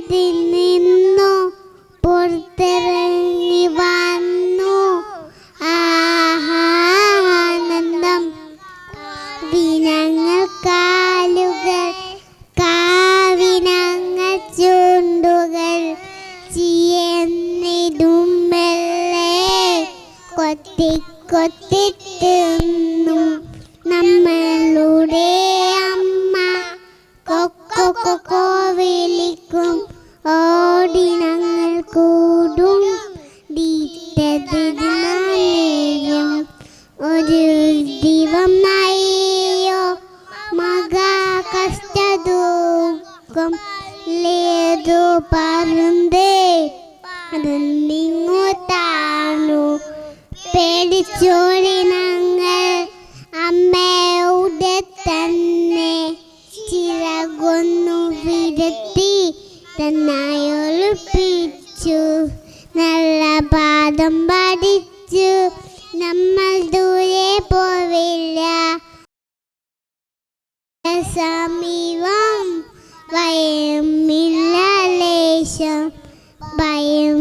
വീട്ടിൽ നിന്നു പുറത്തിറങ്ങി വന്നു. ആനന്ദം വിനങ്ങൾ കാലുകൾ കാവിനങ്ങൾ ചുണ്ടുകൾ ചിയന്നിടുമെല്ലെ കൊത്തി കൊത്തി തിന്നു നമ്മളുടെ അമ്മ. കൊക്കോ കൊക്കോ വിളിക്കും ഓടി ഞങ്ങൾ കൂടും. ദീപ്തദിനം ഒരു ദിവം നയ്യോ മകാ കഷ്ടദുഃഖം ലേതു പരുന്തേ അതിങ്ങോട്ടാണു പേടിച്ചോടി ഞങ്ങൾ അമ്മയുടെ തന്നെ ചിറകൊന്നു വിരത്തി തന്നായൊളിപ്പിച്ചു. നല്ല പാദം പഠിച്ചു നമ്മൾ ദൂരെ പോവില്ല. സമീപം ഭയമില്ല ലേശം ഭയം